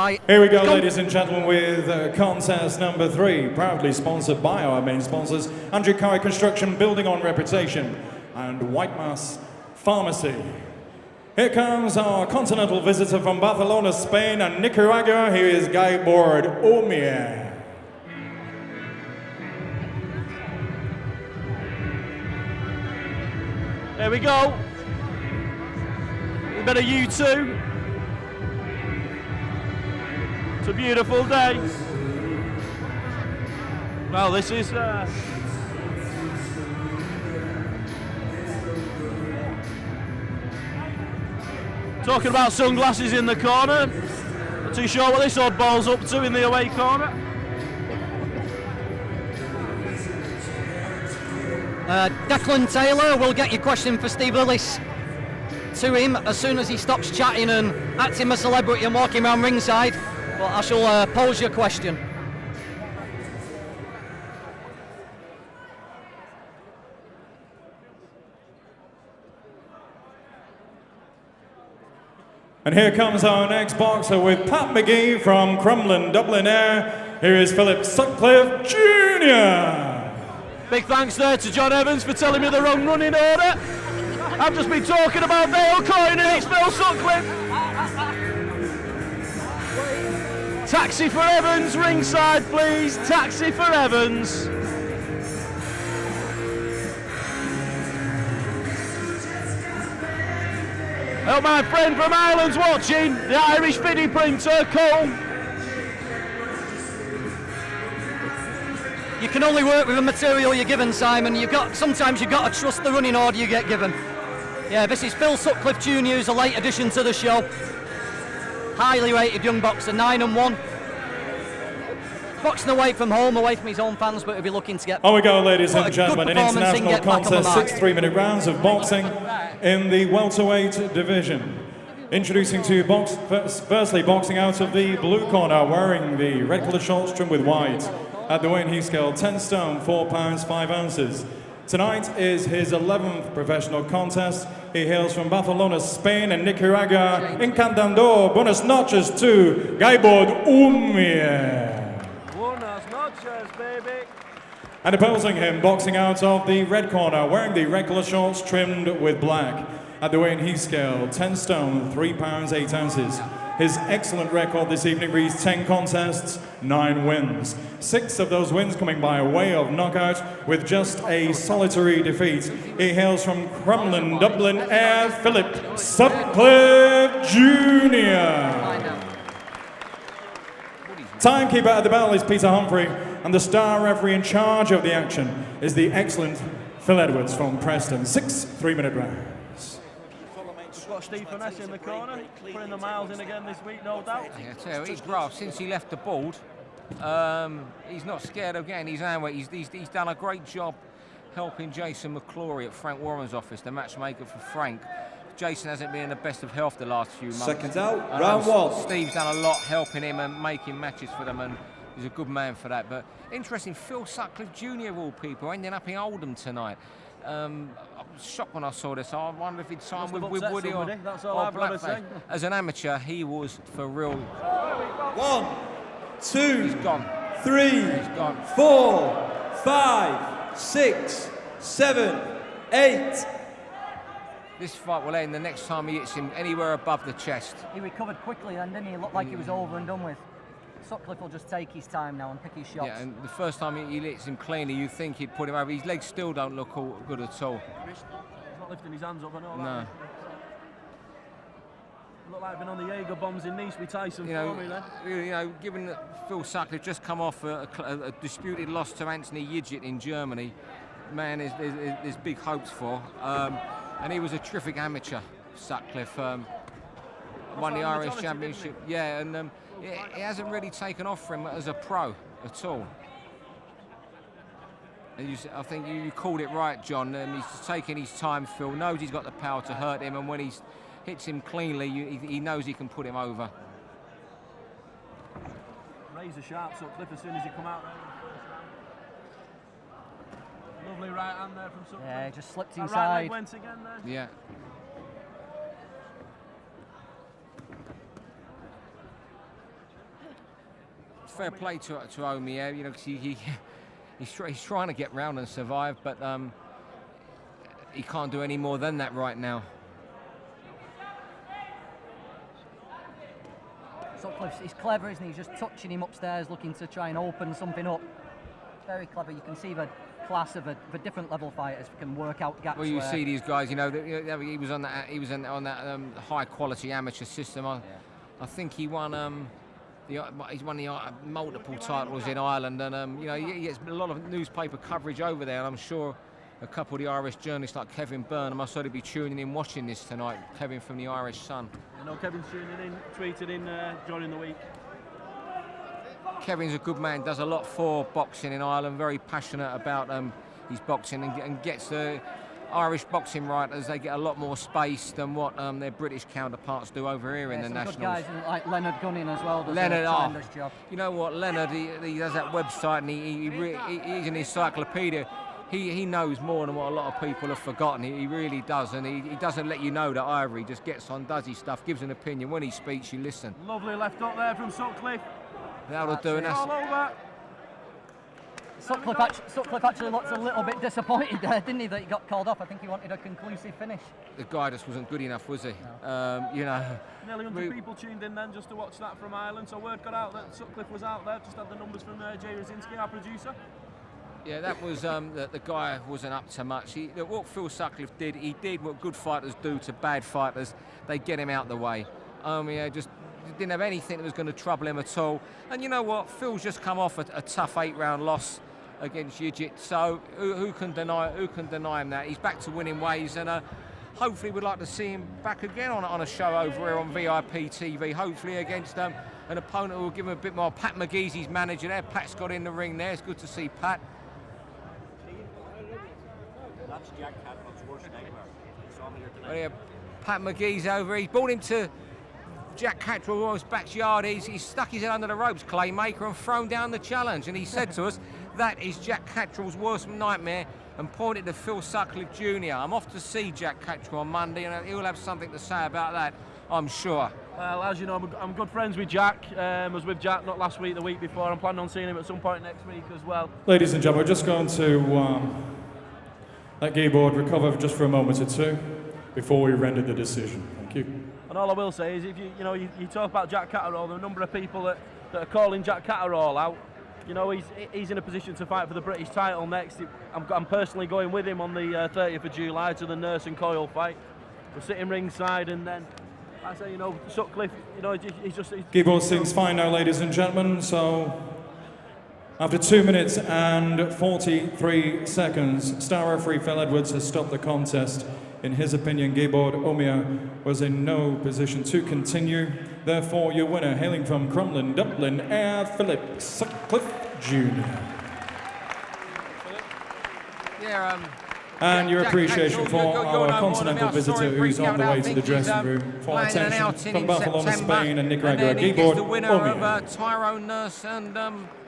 right. Here we go, ladies and gentlemen, with contest number 3, proudly sponsored by our main sponsors, Andrew Curry Construction, Building on Reputation, and White Mass Pharmacy. Here comes our continental visitor from Barcelona, Spain, and Nicaragua. Here is guideboard Omier. There we go. A bit of U2. It's a beautiful day. Well, this is talking about sunglasses in the corner. Not too sure what this oddball's up to in the away corner. Declan Taylor will get your question for Steve Lillis to him as soon as he stops chatting and acting a celebrity and walking around ringside. But I shall pose your question. And here comes our next boxer with Pat McGee from Crumlin, Dublin Air. Here is Philip Sutcliffe Jr. Big thanks there to John Evans for telling me the wrong running order. I've just been talking about Dale Coyne and it's Phil Sutcliffe. Taxi for Evans, ringside please. Taxi for Evans. Oh, my friend from Ireland's watching, the Irish fiddy printer, Cole. You can only work with the material you're given, Simon. Sometimes you've got to trust the running order you get given. Yeah, this is Phil Sutcliffe Jr., who's a late addition to the show. Highly rated young boxer, 9-1. Boxing away from home, away from his own fans, but he'll be looking to get... On we go, ladies and gentlemen, an international contest, 6 3-minute rounds of boxing in the welterweight division. Introducing to firstly boxing out of the blue corner, wearing the red coloured shorts trimmed with white. At the weight he scale, 10 stone, 4 pounds, 5 ounces. Tonight is his 11th professional contest. He hails from Barcelona, Spain, and Nicaragua. Encantador, buenas noches to guideboard Omier. Buenas noches, baby. And opposing him, boxing out of the red corner, wearing the red colour shorts trimmed with black. At the weight he scale, 10 stone, 3 pounds, 8 ounces. His excellent record this evening reads 10 contests, 9 wins. 6 of those wins coming by way of knockout with just a solitary defeat. He hails from Crumlin, Dublin Air, Philip Sutcliffe Jr. Timekeeper at the bell is Peter Humphrey, and the star referee in charge of the action is the excellent Phil Edwards from Preston. 6 3-minute rounds. Got Steve Finesse in the corner, putting the miles in again this week, no doubt. Yeah, I tell you, he's rough since he left the board. He's not scared of getting his hand wet. He's done a great job helping Jason McClory at Frank Warren's office, the matchmaker for Frank. Jason hasn't been in the best of health the last few months. Seconds out, round 1. Steve's done a lot helping him and making matches for them, and he's a good man for that. But interesting, Phil Sutcliffe Jr. of all people ending up in Oldham tonight. I was shocked when I saw this. I wonder if he'd signed with Woody or Blackface. As an amateur, he was for real. 1, 2, he's gone. 3, he's gone. 4, 5, 6, 7, 8. This fight will end the next time he hits him anywhere above the chest. He recovered quickly then, didn't he? It looked like he was over and done with. Sutcliffe will just take his time now and pick his shots. Yeah, and the first time he hits him cleanly, you think he'd put him over. His legs still don't look good at all. He's not lifting his hands up, I know. No. Look like been on the Jaeger bombs in Nice with Tyson for me then. You know, given that Phil Sutcliffe just come off a disputed loss to Anthony Yidgit in Germany, man, there's big hopes for. And he was a terrific amateur, Sutcliffe. Won the Irish Championship. Yeah, and it hasn't really taken off for him as a pro at all. And I think you called it right, John. He's taking his time, Phil. Knows he's got the power to hurt him, and when he hits him cleanly, he knows he can put him over. Razor sharp Sutcliffe as soon as he come out. Lovely right hand there from Sutcliffe. Yeah, he just slipped that inside. Right leg went again there. Yeah. fair play to Omier, you know, because he's trying to get round and survive, but he can't do any more than that right now. Sutcliffe, he's clever, isn't he? He's just touching him upstairs, looking to try and open something up. Very clever. You can see the class of a different level fighters can work out gaps. Well, you see these guys, you know, he was on that high quality amateur system. I think he won he's won the multiple titles in Ireland, and you know, he gets a lot of newspaper coverage over there, and I'm sure a couple of the Irish journalists like Kevin Byrne must sort of be tuning in watching this tonight. Kevin from the Irish Sun. I know Kevin's tuning in, tweeted in during the week. Kevin's a good man, does a lot for boxing in Ireland, very passionate about his boxing, and gets the Irish boxing writers, they get a lot more space than what their British counterparts do over here in the Nationals. Good guys like Leonard Gunning as well. Leonard, job. You know what, Leonard, he does that website, and he's an encyclopedia. He knows more than what a lot of people have forgotten. He really does, and he doesn't let you know that either. He just gets on, does his stuff, gives an opinion. When he speaks, you listen. Lovely left up there from Sutcliffe. That'll do, and that's... All over. Sutcliffe actually looked a little bit disappointed there, didn't he, that he got called off? I think he wanted a conclusive finish. The guy just wasn't good enough, was he? No. You know... Nearly 100 people tuned in then just to watch that from Ireland, so word got out that Sutcliffe was out there. Just had the numbers from Jay Rosinski, our producer. Yeah, that was the guy wasn't up to much. What Phil Sutcliffe did, he did what good fighters do to bad fighters. They get him out the way. Just didn't have anything that was going to trouble him at all. And you know what? Phil's just come off a tough 8-round loss against Yigit. So who can deny him that? He's back to winning ways, and hopefully we'd like to see him back again on a show over here on VIP TV. Hopefully against an opponent who will give him a bit more. Pat McGee's his manager there. Pat's got in the ring there. It's good to see Pat. That's Jack Catron's worst nightmare. He saw me here tonight. Well, yeah, Pat McGee's over. He's brought him to Jack Catron's backyard. He's stuck his head under the ropes, Claymaker, and thrown down the challenge. And he said to us, that is Jack Catron's worst nightmare, and pointed to Phil Sutcliffe Jr. I'm off to see Jack Catron on Monday, and he'll have something to say about that, I'm sure. Well, as you know, I'm good friends with Jack. I was with Jack not last week, the week before. I'm planning on seeing him at some point next week as well. Ladies and gentlemen, we're just going to let Gayboard recover just for a moment or two before we render the decision. Thank you. And all I will say is, if you talk about Jack Catterall, the number of people that are calling Jack Catterall out, you know, he's in a position to fight for the British title next. I'm personally going with him on the 30th of July to the Nurse and Coyle fight. We're sitting ringside, and then I say, you know, Sutcliffe, you know, he's just... Gayboard sings fine now, ladies and gentlemen, so after 2 minutes and 43 seconds, star referee Phil Edwards has stopped the contest. In his opinion, Gayboard Omier was in no position to continue. Therefore, your winner, hailing from Crumlin, Dublin, Philip Sutcliffe Jr. Yeah, and your appreciation for our continental visitor who's on the way to the dressing room. For attention from Barcelona, Spain and Nicaragua, Gayboard the winner Omier. of Tyrone Nurse and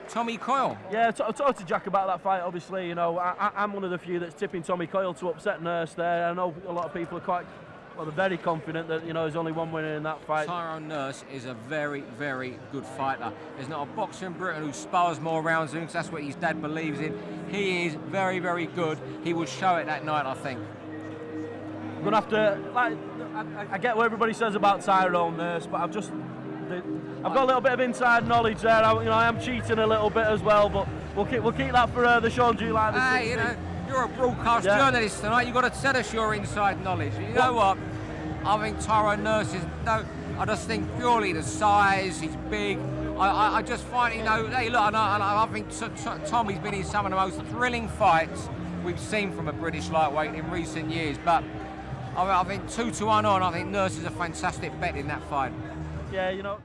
Tommy Coyle. Yeah, I talked to Jack about that fight, obviously. You know, I'm one of the few that's tipping Tommy Coyle to upset Nurse there. I know a lot of people are they're very confident that, you know, there's only one winner in that fight. Tyrone Nurse is a very, very good fighter. There's not a boxer in Britain who spars more rounds than him, because that's what his dad believes in. He is very, very good. He will show it that night, I think. I'm going to have to... I get what everybody says about Tyrone Nurse, but I've got a little bit of inside knowledge there. I am cheating a little bit as well, but we'll keep that for the show on July the 16th. Hey, you know, you're a broadcast journalist tonight. You've got to tell us your inside knowledge. You know what? I think Tyrone Nurse is... No, I just think purely the size, he's big. I just find, you know, hey, look, I think Tommy's been in some of the most thrilling fights we've seen from a British lightweight in recent years. But I think 2-1 on, I think Nurse is a fantastic bet in that fight. Yeah, you know...